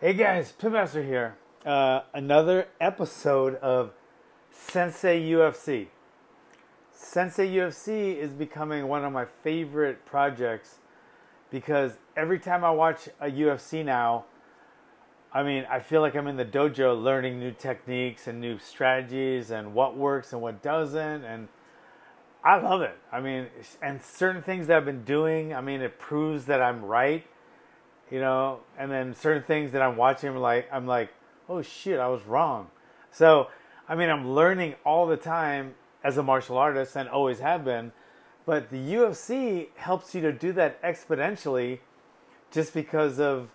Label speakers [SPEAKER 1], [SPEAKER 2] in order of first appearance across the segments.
[SPEAKER 1] Hey guys, Pitmaster here. Another episode of Sensei UFC. Sensei UFC is becoming one of my favorite projects because every time I watch a UFC now, I feel like I'm in the dojo learning new techniques and new strategies and what works and what doesn't, and I love it. And certain things that I've been doing, it proves that I'm right. And then certain things that I'm watching, I'm like, oh shit, I was wrong. So, I'm learning all the time as a martial artist and always have been, but the UFC helps you to do that exponentially just because of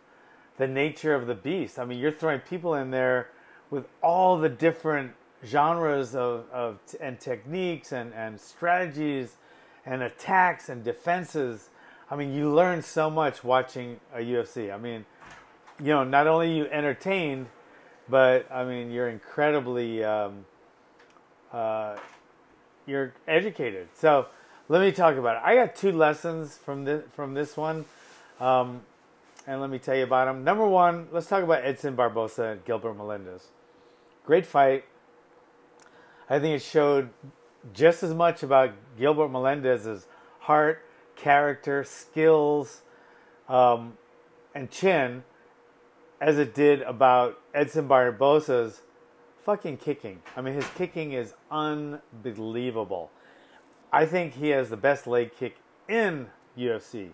[SPEAKER 1] the nature of the beast. You're throwing people in there with all the different genres and techniques and strategies and attacks and defenses. You learn so much watching a UFC. Not only are you entertained, but you're incredibly you're educated. So let me talk about it. I got two lessons from this one, and let me tell you about them. Number one, let's talk about Edson Barboza and Gilbert Melendez. Great fight. I think it showed just as much about Gilbert Melendez's heart, character, skills, and chin as it did about Edson Barboza's fucking kicking. His kicking is unbelievable. I think he has the best leg kick in UFC.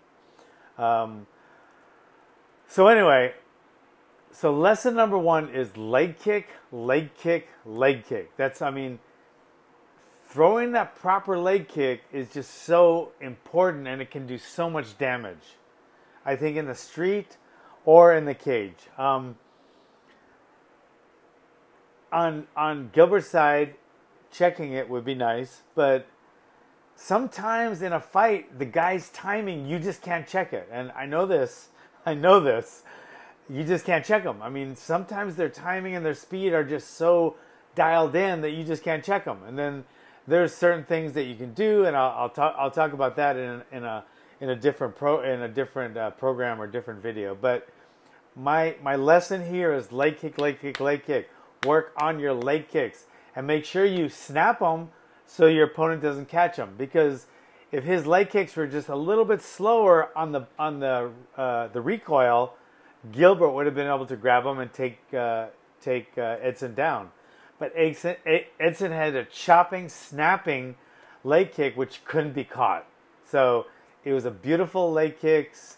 [SPEAKER 1] So lesson number one is leg kick, leg kick, leg kick. That's, throwing that proper leg kick is just so important, and it can do so much damage. I think in the street or in the cage. On Gilbert's side, checking it would be nice, but sometimes in a fight, the guy's timing, you just can't check it. And I know this. You just can't check them. Sometimes their timing and their speed are just so dialed in that you just can't check them. And then there's certain things that you can do, and I'll talk about that in a different program or different video. But my lesson here is leg kick, leg kick, leg kick. Work on your leg kicks and make sure you snap them so your opponent doesn't catch them. Because if his leg kicks were just a little bit slower on the recoil, Gilbert would have been able to grab him and take Edson down. But Edson had a chopping, snapping leg kick which couldn't be caught. So it was a beautiful leg kicks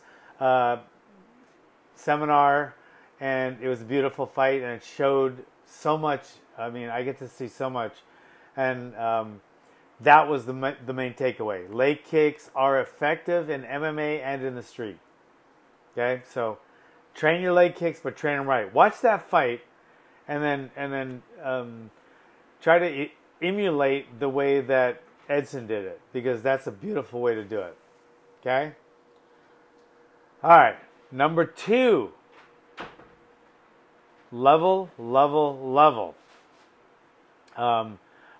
[SPEAKER 1] seminar, and it was a beautiful fight, and it showed so much. I get to see so much, and that was the main takeaway. Leg kicks are effective in MMA and in the street. Okay, so train your leg kicks, but train them right. Watch that fight. And then try to emulate the way that Edson did it, because that's a beautiful way to do it. Okay? All right. Number two. Level.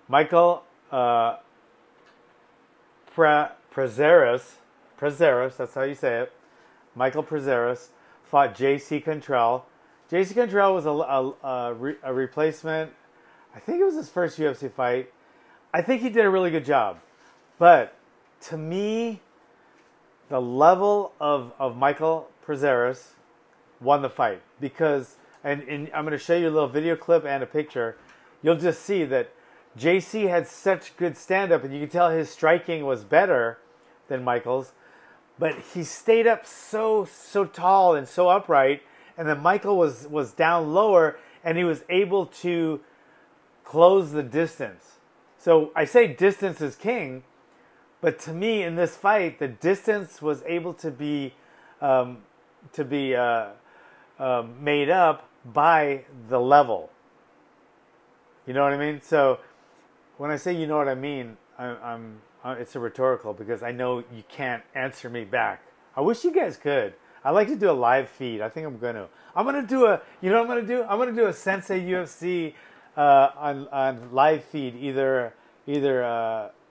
[SPEAKER 1] Michael Prazeres, that's how you say it. Michael Prazeres fought J.C. Cantrell. J.C. Cantrell was a replacement. I think it was his first UFC fight. I think he did a really good job. But to me, the level of Michael Prazeres won the fight. Because, and I'm going to show you a little video clip and a picture. You'll just see that J.C. had such good stand-up, and you can tell his striking was better than Michael's. But he stayed up so tall and so upright. And then Michael was down lower, and he was able to close the distance. So I say distance is king, but to me in this fight, the distance was able to be made up by the level. You know what I mean? So when I say you know what I mean, it's a rhetorical, because I know you can't answer me back. I wish you guys could. I like to do a live feed. I think I'm going to. I'm going to do a. You know what I'm going to do? I'm going to do a Sensei UFC on live feed, either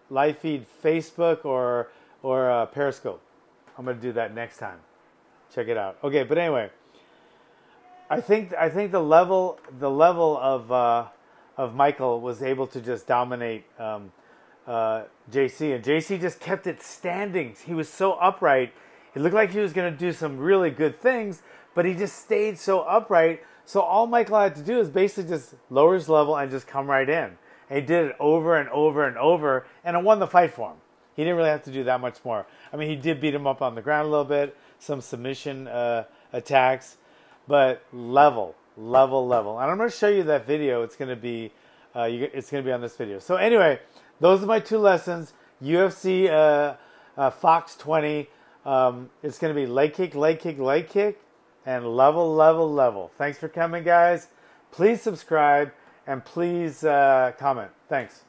[SPEAKER 1] live feed Facebook or Periscope. I'm going to do that next time. Check it out. Okay, but anyway, I think the level of Michael was able to just dominate JC, and JC just kept it standing. He was so upright. It looked like he was going to do some really good things, but he just stayed so upright. So all Michael had to do is basically just lower his level and just come right in. And he did it over and over and over, and it won the fight for him. He didn't really have to do that much more. I mean, he did beat him up on the ground a little bit, some submission attacks, but level. And I'm going to show you that video. It's going to be on this video. So anyway, those are my 2 lessons. UFC Fox 20. It's going to be leg kick, and level. Thanks for coming, guys. Please subscribe and please comment. Thanks.